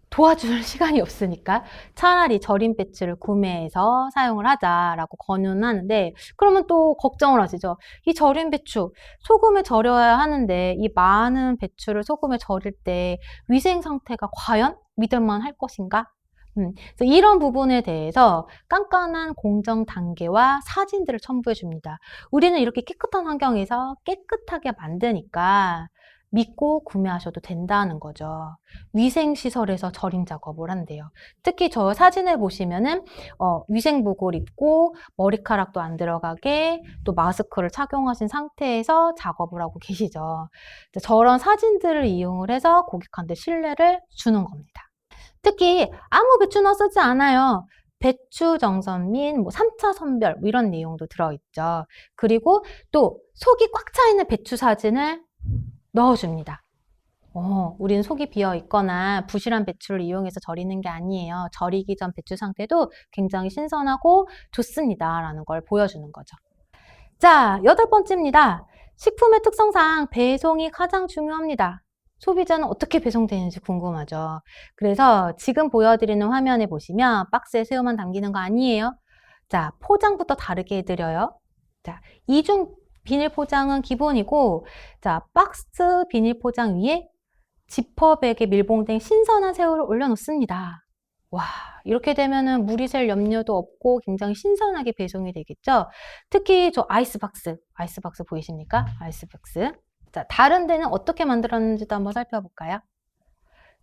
도와줄 시간이 없으니까 차라리 절임 배추를 구매해서 사용을 하자라고 권유는 하는데, 그러면 또 걱정을 하시죠. 이 절임 배추 소금에 절여야 하는데 이 많은 배추를 소금에 절일 때 위생 상태가 과연 믿을만 할 것인가? 그래서 이런 부분에 대해서 깐깐한 공정 단계와 사진들을 첨부해 줍니다. 우리는 이렇게 깨끗한 환경에서 깨끗하게 만드니까 믿고 구매하셔도 된다는 거죠. 위생시설에서 절임 작업을 한대요. 특히 저 사진을 보시면은 위생복을 입고 머리카락도 안 들어가게 또 마스크를 착용하신 상태에서 작업을 하고 계시죠. 저런 사진들을 이용을 해서 고객한테 신뢰를 주는 겁니다. 특히 아무 배추나 쓰지 않아요. 배추 정선 및 3차 선별 이런 내용도 들어있죠. 그리고 또 속이 꽉 차 있는 배추 사진을 넣어줍니다. 우리는 속이 비어 있거나 부실한 배추를 이용해서 절이는 게 아니에요. 절이기 전 배추 상태도 굉장히 신선하고 좋습니다. 라는 걸 보여주는 거죠. 자, 8번째입니다. 식품의 특성상 배송이 가장 중요합니다. 소비자는 어떻게 배송되는지 궁금하죠. 그래서 지금 보여드리는 화면에 보시면 박스에 새우만 담기는 거 아니에요. 자, 포장부터 다르게 해드려요. 자, 이중 비닐 포장은 기본이고, 자, 박스 비닐 포장 위에 지퍼백에 밀봉된 신선한 새우를 올려놓습니다. 와, 이렇게 되면은 물이 셀 염려도 없고 굉장히 신선하게 배송이 되겠죠. 특히 저 아이스박스 보이십니까? 아이스박스. 자, 다른 데는 어떻게 만들었는지도 한번 살펴볼까요?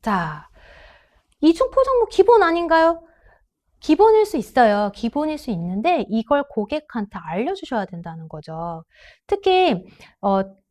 자, 이중 포장 기본 아닌가요? 기본일 수 있어요. 기본일 수 있는데 이걸 고객한테 알려주셔야 된다는 거죠. 특히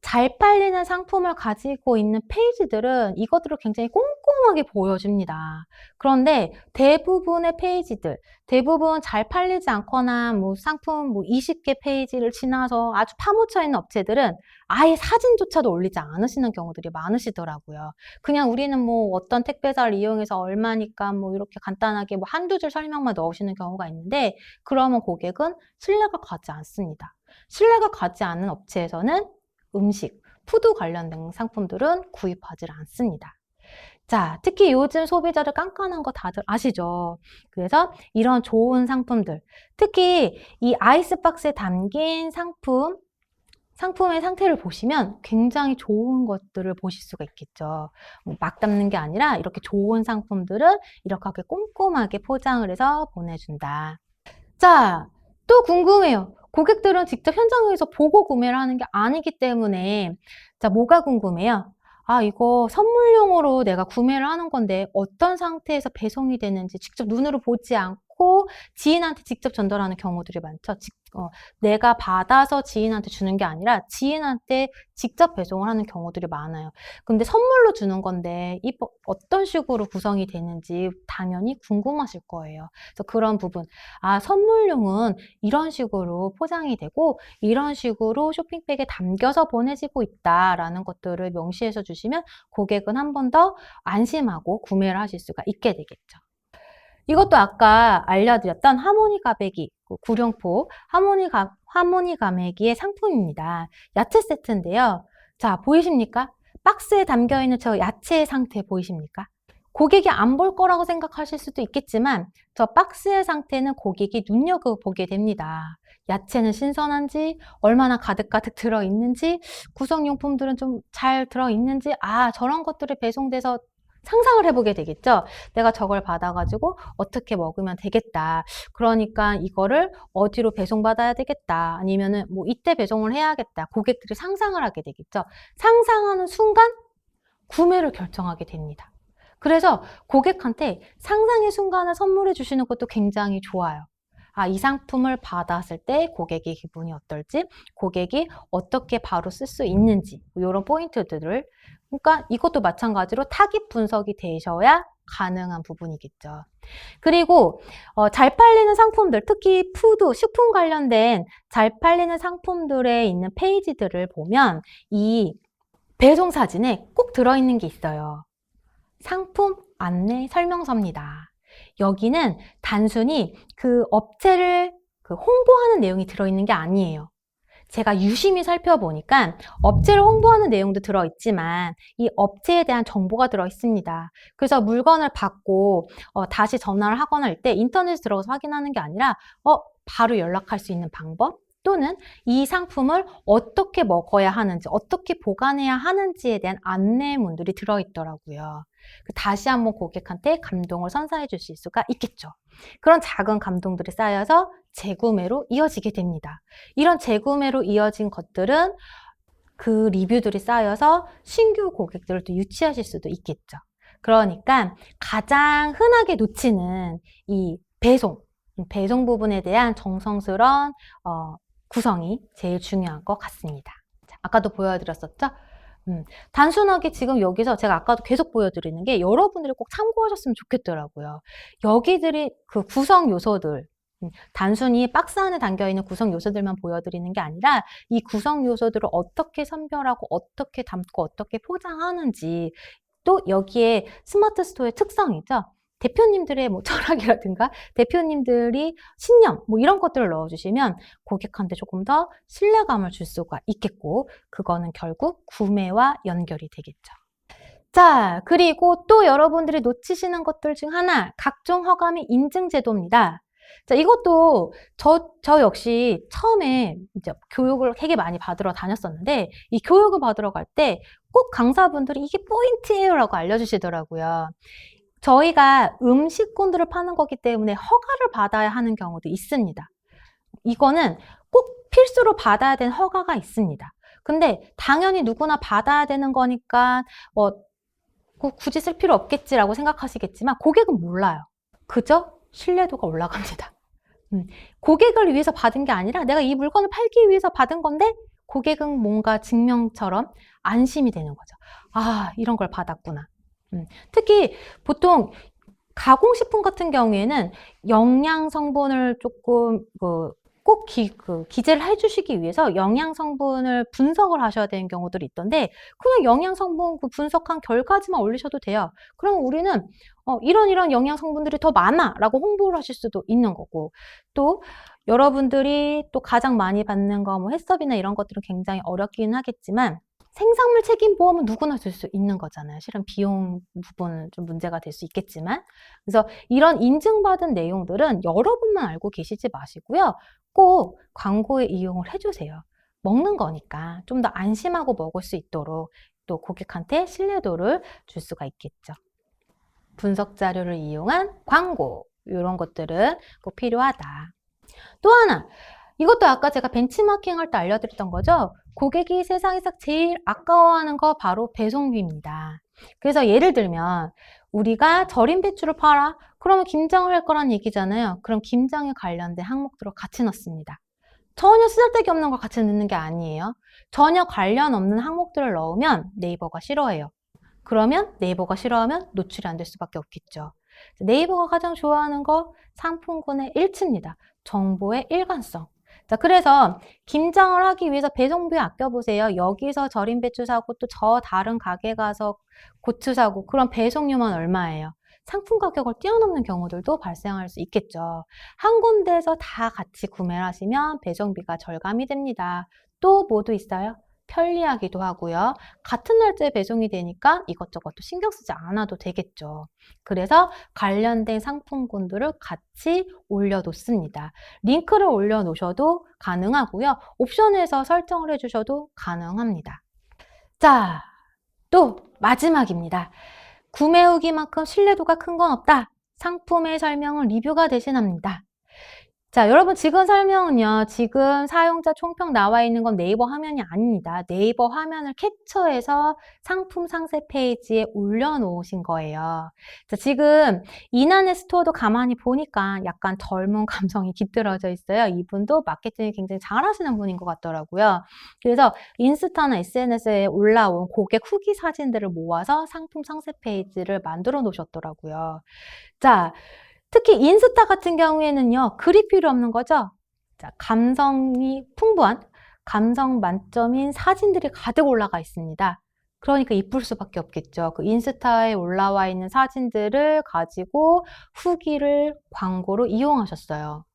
잘 팔리는 상품을 가지고 있는 페이지들은 이것들을 굉장히 꼼꼼하게 보여줍니다. 그런데 대부분의 페이지들, 대부분 잘 팔리지 않거나 상품 20개 페이지를 지나서 아주 파묻혀 있는 업체들은 아예 사진조차도 올리지 않으시는 경우들이 많으시더라고요. 그냥 우리는 어떤 택배사를 이용해서 얼마니까 이렇게 간단하게 한두 줄 설명만 넣으시는 경우가 있는데, 그러면 고객은 신뢰가 가지 않습니다. 신뢰가 가지 않는 업체에서는 음식, 푸드 관련된 상품들은 구입하지 않습니다. 자, 특히 요즘 소비자들 깐깐한 거 다들 아시죠? 그래서 이런 좋은 상품들, 특히 이 아이스박스에 담긴 상품의 상태를 보시면 굉장히 좋은 것들을 보실 수가 있겠죠. 막 담는 게 아니라 이렇게 좋은 상품들은 이렇게 꼼꼼하게 포장을 해서 보내준다. 자, 또 궁금해요. 고객들은 직접 현장에서 보고 구매를 하는 게 아니기 때문에, 자, 뭐가 궁금해요? 아, 이거 선물용으로 내가 구매를 하는 건데 어떤 상태에서 배송이 되는지 직접 눈으로 보지 않고 지인한테 직접 전달하는 경우들이 많죠. 내가 받아서 지인한테 주는 게 아니라 지인한테 직접 배송을 하는 경우들이 많아요. 근데 선물로 주는 건데 어떤 식으로 구성이 되는지 당연히 궁금하실 거예요. 그래서 그런 부분, 선물용은 이런 식으로 포장이 되고 이런 식으로 쇼핑백에 담겨서 보내지고 있다라는 것들을 명시해서 주시면 고객은 한 번 더 안심하고 구매를 하실 수가 있게 되겠죠. 이것도 아까 알려드렸던 하모니 가베기, 구룡포 하모니 가메기의 상품입니다. 야채 세트인데요. 자, 보이십니까? 박스에 담겨있는 저 야채의 상태 보이십니까? 고객이 안 볼 거라고 생각하실 수도 있겠지만 저 박스의 상태는 고객이 눈여겨보게 됩니다. 야채는 신선한지, 얼마나 가득가득 들어있는지, 구성용품들은 좀 잘 들어있는지, 저런 것들이 배송돼서 상상을 해보게 되겠죠. 내가 저걸 받아가지고 어떻게 먹으면 되겠다. 그러니까 이거를 어디로 배송받아야 되겠다. 아니면은 뭐 이때 배송을 해야겠다. 고객들이 상상을 하게 되겠죠. 상상하는 순간 구매를 결정하게 됩니다. 그래서 고객한테 상상의 순간을 선물해 주시는 것도 굉장히 좋아요. 이 상품을 받았을 때 고객의 기분이 어떨지, 고객이 어떻게 바로 쓸 수 있는지, 이런 포인트들을. 그러니까 이것도 마찬가지로 타깃 분석이 되셔야 가능한 부분이겠죠. 그리고 잘 팔리는 상품들, 특히 푸드, 식품 관련된 잘 팔리는 상품들에 있는 페이지들을 보면 이 배송 사진에 꼭 들어있는 게 있어요. 상품 안내 설명서입니다. 여기는 단순히 그 업체를 홍보하는 내용이 들어있는 게 아니에요. 제가 유심히 살펴보니까 업체를 홍보하는 내용도 들어있지만 이 업체에 대한 정보가 들어있습니다. 그래서 물건을 받고 다시 전화를 하거나 할 때 인터넷에 들어가서 확인하는 게 아니라 바로 연락할 수 있는 방법, 또는 이 상품을 어떻게 먹어야 하는지, 어떻게 보관해야 하는지에 대한 안내문들이 들어있더라고요. 다시 한번 고객한테 감동을 선사해 주실 수가 있겠죠. 그런 작은 감동들이 쌓여서 재구매로 이어지게 됩니다. 이런 재구매로 이어진 것들은 그 리뷰들이 쌓여서 신규 고객들을 또 유치하실 수도 있겠죠. 그러니까 가장 흔하게 놓치는 이 배송 부분에 대한 정성스러운 구성이 제일 중요한 것 같습니다. 자, 아까도 보여드렸었죠? 단순하게 지금 여기서 제가 아까도 계속 보여드리는 게 여러분들이 꼭 참고하셨으면 좋겠더라고요. 여기들이 그 구성 요소들, 단순히 박스 안에 담겨있는 구성 요소들만 보여드리는 게 아니라 이 구성 요소들을 어떻게 선별하고 어떻게 담고 어떻게 포장하는지, 또 여기에 스마트 스토어의 특성이죠. 대표님들의 뭐 철학이라든가 대표님들이 신념 뭐 이런 것들을 넣어주시면 고객한테 조금 더 신뢰감을 줄 수가 있겠고, 그거는 결국 구매와 연결이 되겠죠. 자, 그리고 또 여러분들이 놓치시는 것들 중 하나, 각종 허가및 인증 제도입니다. 자, 이것도 저 역시 처음에 이제 교육을 되게 많이 받으러 다녔었는데, 이 교육을 받으러 갈 때 꼭 강사분들이 이게 포인트예요 라고 알려주시더라고요. 저희가 음식군들을 파는 거기 때문에 허가를 받아야 하는 경우도 있습니다. 이거는 꼭 필수로 받아야 되는 허가가 있습니다. 근데 당연히 누구나 받아야 되는 거니까 굳이 쓸 필요 없겠지라고 생각하시겠지만 고객은 몰라요. 그저 신뢰도가 올라갑니다. 고객을 위해서 받은 게 아니라 내가 이 물건을 팔기 위해서 받은 건데 고객은 뭔가 증명처럼 안심이 되는 거죠. 이런 걸 받았구나. 특히 보통 가공식품 같은 경우에는 영양 성분을 조금 꼭 기재를 해주시기 위해서 영양 성분을 분석을 하셔야 되는 경우들이 있던데, 그냥 영양 성분 분석한 결과지만 올리셔도 돼요. 그럼 우리는 이런 영양 성분들이 더 많아 라고 홍보를 하실 수도 있는 거고, 또 여러분들이 또 가장 많이 받는 거 햇섭이나 이런 것들은 굉장히 어렵긴 하겠지만 생산물 책임보험은 누구나 줄 수 있는 거잖아요. 실은 비용 부분은 좀 문제가 될 수 있겠지만, 그래서 이런 인증받은 내용들은 여러분만 알고 계시지 마시고요. 꼭 광고에 이용을 해주세요. 먹는 거니까 좀 더 안심하고 먹을 수 있도록 또 고객한테 신뢰도를 줄 수가 있겠죠. 분석 자료를 이용한 광고, 이런 것들은 꼭 필요하다. 또 하나, 이것도 아까 제가 벤치마킹 할 때 알려드렸던 거죠. 고객이 세상에서 제일 아까워하는 거 바로 배송비입니다. 그래서 예를 들면 우리가 절임 배추를 팔아? 그러면 김장을 할 거란 얘기잖아요. 그럼 김장에 관련된 항목들을 같이 넣습니다. 전혀 쓰잘데기 없는 걸 같이 넣는 게 아니에요. 전혀 관련 없는 항목들을 넣으면 네이버가 싫어해요. 그러면 네이버가 싫어하면 노출이 안 될 수밖에 없겠죠. 네이버가 가장 좋아하는 거 상품군의 일치입니다. 정보의 일관성. 자, 그래서 김장을 하기 위해서 배송비 아껴보세요. 여기서 절임 배추 사고 또 저 다른 가게 가서 고추 사고, 그럼 배송료만 얼마예요? 상품 가격을 뛰어넘는 경우들도 발생할 수 있겠죠. 한 군데에서 다 같이 구매를 하시면 배송비가 절감이 됩니다. 또 뭐도 있어요? 편리하기도 하고요. 같은 날짜에 배송이 되니까 이것저것 신경 쓰지 않아도 되겠죠. 그래서 관련된 상품군들을 같이 올려놓습니다. 링크를 올려놓으셔도 가능하고요. 옵션에서 설정을 해주셔도 가능합니다. 자, 또 마지막입니다. 구매 후기만큼 신뢰도가 큰 건 없다. 상품의 설명은 리뷰가 대신합니다. 자, 여러분 지금 설명은요. 지금 사용자 총평 나와 있는 건 네이버 화면이 아닙니다. 네이버 화면을 캡처해서 상품 상세 페이지에 올려놓으신 거예요. 자, 지금 이난의 스토어도 가만히 보니까 약간 젊은 감성이 깃들어져 있어요. 이분도 마케팅을 굉장히 잘하시는 분인 것 같더라고요. 그래서 인스타나 SNS에 올라온 고객 후기 사진들을 모아서 상품 상세 페이지를 만들어 놓으셨더라고요. 자, 특히 인스타 같은 경우에는요, 글이 필요 없는 거죠. 자, 감성이 풍부한, 감성 만점인 사진들이 가득 올라가 있습니다. 그러니까 이쁠 수밖에 없겠죠. 그 인스타에 올라와 있는 사진들을 가지고 후기를 광고로 이용하셨어요.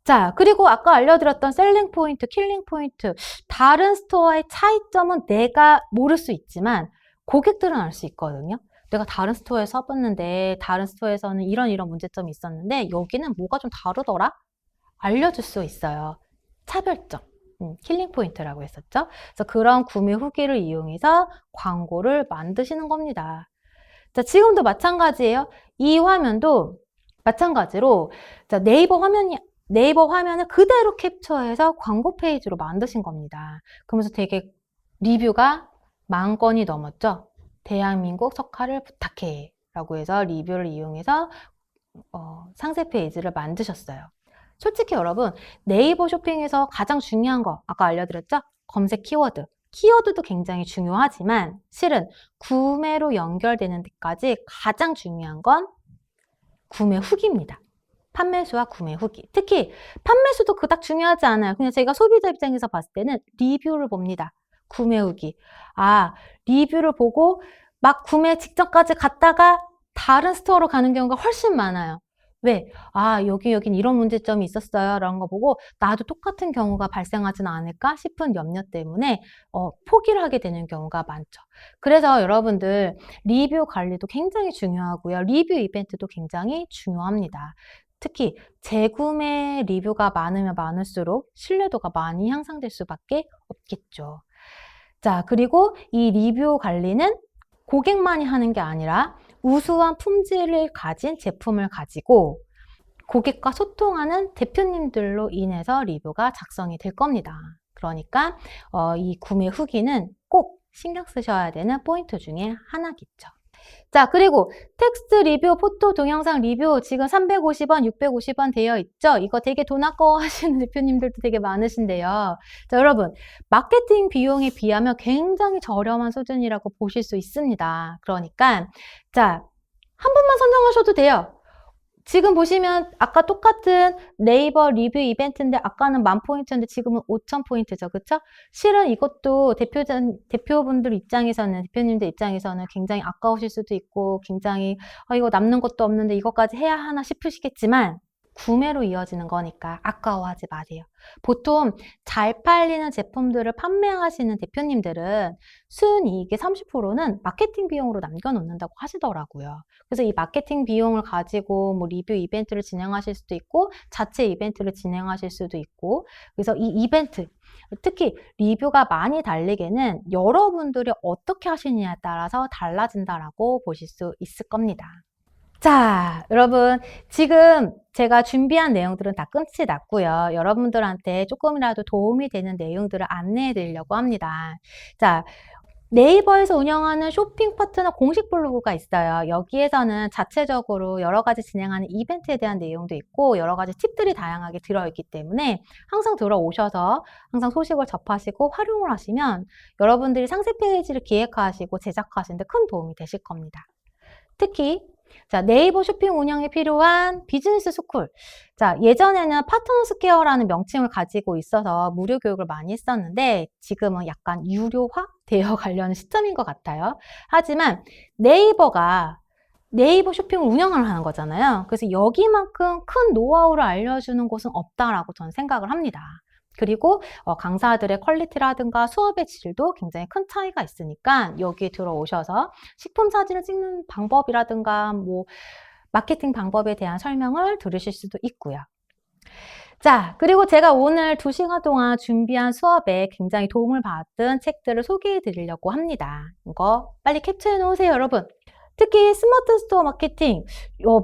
자, 그리고 아까 알려드렸던 셀링 포인트, 킬링 포인트, 다른 스토어의 차이점은 내가 모를 수 있지만 고객들은 알 수 있거든요. 내가 다른 스토어에 써봤는데 다른 스토어에서는 이런 문제점이 있었는데 여기는 뭐가 좀 다르더라? 알려줄 수 있어요. 차별점, 킬링 포인트라고 했었죠. 그래서 그런 구매 후기를 이용해서 광고를 만드시는 겁니다. 자, 지금도 마찬가지예요. 이 화면도 마찬가지로 자, 네이버 화면을 그대로 캡처해서 광고 페이지로 만드신 겁니다. 그러면서 되게 리뷰가 10,000건이 넘었죠. 대한민국 석화를 부탁해 라고 해서 리뷰를 이용해서 상세 페이지를 만드셨어요. 솔직히 여러분 네이버 쇼핑에서 가장 중요한 거 아까 알려드렸죠? 검색 키워드. 키워드도 굉장히 중요하지만 실은 구매로 연결되는 데까지 가장 중요한 건 구매 후기입니다. 판매수와 구매 후기. 특히 판매수도 그닥 중요하지 않아요. 그냥 제가 소비자 입장에서 봤을 때는 리뷰를 봅니다. 구매 후기. 아, 리뷰를 보고 막 구매 직전까지 갔다가 다른 스토어로 가는 경우가 훨씬 많아요. 왜? 아, 여긴 이런 문제점이 있었어요. 라는 거 보고 나도 똑같은 경우가 발생하지는 않을까 싶은 염려 때문에 포기를 하게 되는 경우가 많죠. 그래서 여러분들 리뷰 관리도 굉장히 중요하고요. 리뷰 이벤트도 굉장히 중요합니다. 특히 재구매 리뷰가 많으면 많을수록 신뢰도가 많이 향상될 수밖에 없겠죠. 자, 그리고 이 리뷰 관리는 고객만이 하는 게 아니라 우수한 품질을 가진 제품을 가지고 고객과 소통하는 대표님들로 인해서 리뷰가 작성이 될 겁니다. 그러니까 이 구매 후기는 꼭 신경 쓰셔야 되는 포인트 중에 하나겠죠. 자, 그리고 텍스트 리뷰, 포토, 동영상 리뷰 지금 350원, 650원 되어 있죠? 이거 되게 돈 아까워 하시는 대표님들도 되게 많으신데요. 자, 여러분, 마케팅 비용에 비하면 굉장히 저렴한 수준이라고 보실 수 있습니다. 그러니까, 자, 한 번만 선정하셔도 돼요. 지금 보시면 아까 똑같은 네이버 리뷰 이벤트인데 아까는 10,000포인트인데 지금은 5,000포인트죠. 그쵸? 실은 이것도 대표분들 입장에서는, 대표님들 입장에서는 굉장히 아까우실 수도 있고 굉장히 이거 남는 것도 없는데 이것까지 해야 하나 싶으시겠지만 구매로 이어지는 거니까 아까워하지 마세요. 보통 잘 팔리는 제품들을 판매하시는 대표님들은 순이익의 30%는 마케팅 비용으로 남겨놓는다고 하시더라고요. 그래서 이 마케팅 비용을 가지고 뭐 리뷰 이벤트를 진행하실 수도 있고 자체 이벤트를 진행하실 수도 있고 그래서 이 이벤트 특히 리뷰가 많이 달리게는 여러분들이 어떻게 하시느냐에 따라서 달라진다라고 보실 수 있을 겁니다. 자, 여러분 지금 제가 준비한 내용들은 다 끝이 났고요. 여러분들한테 조금이라도 도움이 되는 내용들을 안내해 드리려고 합니다. 자, 네이버에서 운영하는 쇼핑 파트너 공식 블로그가 있어요. 여기에서는 자체적으로 여러 가지 진행하는 이벤트에 대한 내용도 있고 여러 가지 팁들이 다양하게 들어있기 때문에 항상 들어오셔서 항상 소식을 접하시고 활용을 하시면 여러분들이 상세 페이지를 기획하시고 제작하시는 데 큰 도움이 되실 겁니다. 특히 자, 네이버 쇼핑 운영에 필요한 비즈니스 스쿨. 자, 예전에는 파트너 스퀘어라는 명칭을 가지고 있어서 무료 교육을 많이 했었는데 지금은 약간 유료화 되어 가려는 시점인 것 같아요. 하지만 네이버 쇼핑을 운영을 하는 거잖아요. 그래서 여기만큼 큰 노하우를 알려주는 곳은 없다라고 저는 생각을 합니다. 그리고 강사들의 퀄리티라든가 수업의 질도 굉장히 큰 차이가 있으니까 여기 들어오셔서 식품 사진을 찍는 방법이라든가 뭐 마케팅 방법에 대한 설명을 들으실 수도 있고요. 자, 그리고 제가 오늘 2시간 동안 준비한 수업에 굉장히 도움을 받은 책들을 소개해 드리려고 합니다. 이거 빨리 캡처해 놓으세요, 여러분. 특히 스마트 스토어 마케팅,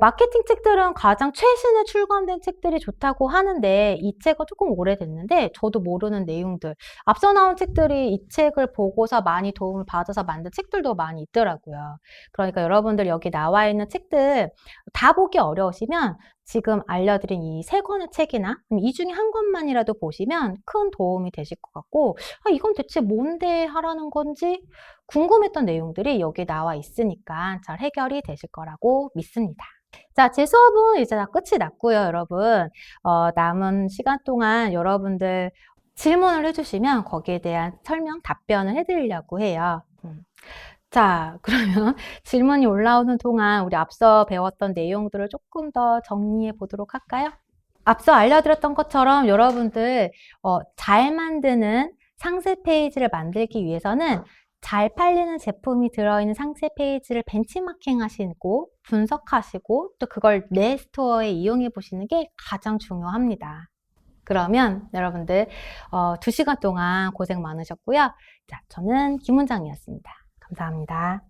마케팅 책들은 가장 최신에 출간된 책들이 좋다고 하는데 이 책은 조금 오래됐는데 저도 모르는 내용들, 앞서 나온 책들이 이 책을 보고서 많이 도움을 받아서 만든 책들도 많이 있더라고요. 그러니까 여러분들 여기 나와 있는 책들 다 보기 어려우시면 지금 알려드린 이 3권의 책이나 이 중에 한 권만이라도 보시면 큰 도움이 되실 것 같고, 이건 대체 뭔데 하라는 건지 궁금했던 내용들이 여기 나와 있으니까 잘 해결이 되실 거라고 믿습니다. 자, 제 수업은 이제 다 끝이 났고요, 여러분. 남은 시간 동안 여러분들 질문을 해주시면 거기에 대한 설명, 답변을 해드리려고 해요. 자, 그러면 질문이 올라오는 동안 우리 앞서 배웠던 내용들을 조금 더 정리해 보도록 할까요? 앞서 알려드렸던 것처럼 여러분들 잘 만드는 상세 페이지를 만들기 위해서는 잘 팔리는 제품이 들어있는 상세 페이지를 벤치마킹 하시고 분석하시고 또 그걸 내 스토어에 이용해 보시는 게 가장 중요합니다. 그러면 여러분들 2시간 동안 고생 많으셨고요. 자, 저는 김원장이었습니다. 감사합니다.